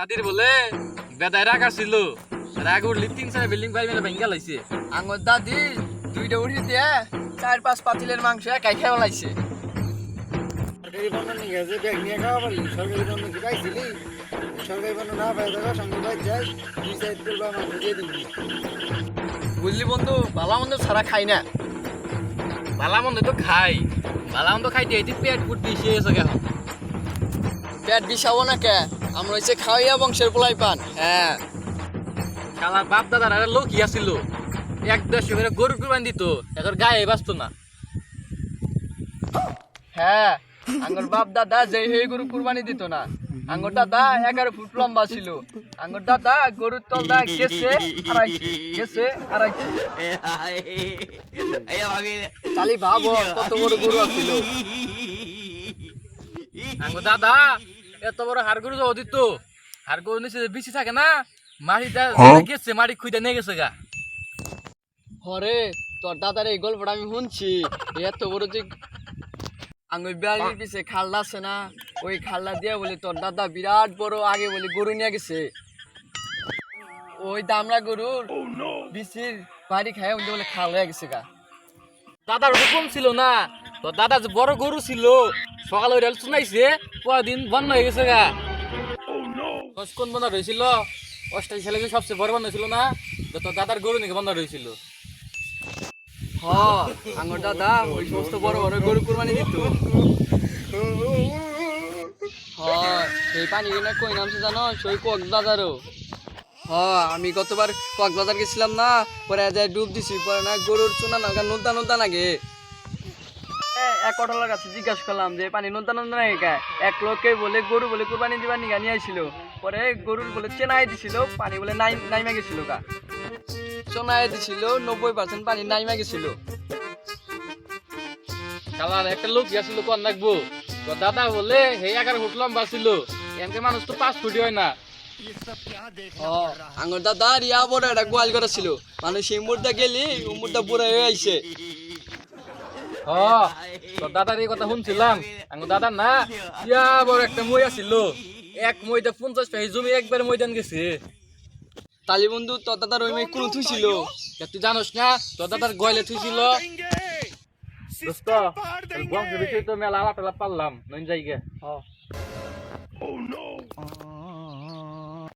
কাদির বলে বেদায় রাগ আসছিল রাগ উঠলি 3-4 বিল্ডিং বাড়ি মেলে ভেঙ্গা লাইছে। আঙ্গুর দাদি দুইটা উঠি দিয়ে 4-5 পাতিলের মাংস একাই খেয়ে লাইছে। সরকারি পণ্য নিয়ে গেছে ব্যাগ নিয়ে খাওয়া পারলি সরকারি পণ্য কি পাইছিলি? সরকারি পণ্য না পাই থাকা সঙ্গে পাই যাস 2 সাইড করবো মাংস দিয়ে দিবি। বুঝলি বন্ধু, ভালো মন্দ ছাড়া খাই না। ভালা মন্দ তো খাই, ভালা মন্দ খাই দিয়ে পেট ফুট বেশি হয়েছে এখন। পেট বিষাবো না কে, আমরা হচ্ছে খাওয়াইয়া বংশের পোলাই পান। হ্যাঁ, শালার বাপ দাদার আর লোক কি আসছিল 1-1.5 করে গরু কুরবানি দিত, এখন গায়ে বাঁচতো না। হ্যাঁ, আঙ্গুর বাপ দাদা যে হে গরু কুরবানি দিত না। আঙ্গুর দাদা 11 ফুট লম্বা ছিল। আঙ্গুর দাদা গরুর তলদা গেছে আড়াইছে। খালি ভাবো কত বড় গরু আছিল। আঙ্গো দাদা এত বড় হাড় গরু যাও দিত, হাড় গরু নিচে বেশি থাকে না, মাটিটা গেছে, মাটি খুঁজে নিয়ে গেছে গা। হরে, তোর দাদার এই গল্পটা আমি শুনছি। এত বড় যে আঙ্গুর বাড়ির পিছে খালটা আছে না, ওই খালটা দিয়ে বলে তোর দাদা বিরাট বড় আগে বলে গরু নিয়ে গেছে। ওই দামরা গরুর বিচির বাড়ি খায় বলে খাল হয়ে গেছে গা। দাদার ওটা কম ছিল না, তো দাদা যে বড় গরু ছিল সকালে ওই শুনাইছে পরের দিন বন্ধ হয়ে গেছে গা। কোন বন্ধ হয়েছিল 88 সালে যে সবচেয়ে বড় বন্ধ ছিল না, তো তোর দাদার গরু নাকি বন্ধ হয়েছিল। হ, আঙ্গুর দাদা ওই সমস্ত বড় বড় গরু কুরবানি দিত। হ্যাঁ, সেই পানি কিনা কই নামছে জানো? সেই কক্সবাজারও। হ্যাঁ, আমি গতবার কক্সবাজার গেছিলাম না, পরে যায় ডুব দিছি, পরে না গরুর চুনা না নোনতা নাগে। এক অটলার কাছে জিজ্ঞাসা করলাম যে পানি নোনতা নাগে কে? এক লোককে বলে গরু বলে কুরবানি দিবার নিগা নিয়ে আইছিল, পরে গরুর বলে চেনাই দিছিল, পানি বলে নাইমা গেছিল গা। চেনাই দিছিল 90% পানি নাইমা গেছিল। শালার একটা লোক গিয়েছিল কোন রাখবো, তো দাদা বলে হে 11 ফুট লম্বা ছিল, এমকে মানুষ তো 5 ফুট হয় না। আঙ্গুর দাদা রিয়া বড় একটা গোয়াল করা ছিল, মানুষ এই মুহূর্তে গেলি ও মুহূর্তে বুড়া হয়ে আইছে। তো দাদার এই কথা শুনছিলাম, আঙ্গো দাদা না ইয়া বড় একটা মই আছিল, এক মইতে 50 পাই জমি একবার ময়দান গেছে। তালি বন্ধু, তোর দাদার ওই মেয়ে কোনো থুইছিল? তুই জানোস না তোর দাদার গয়লে থুইছিল। দোস্ত বংশ বিষয় তো মেলা আলাপ পারলাম নইন জায়গা।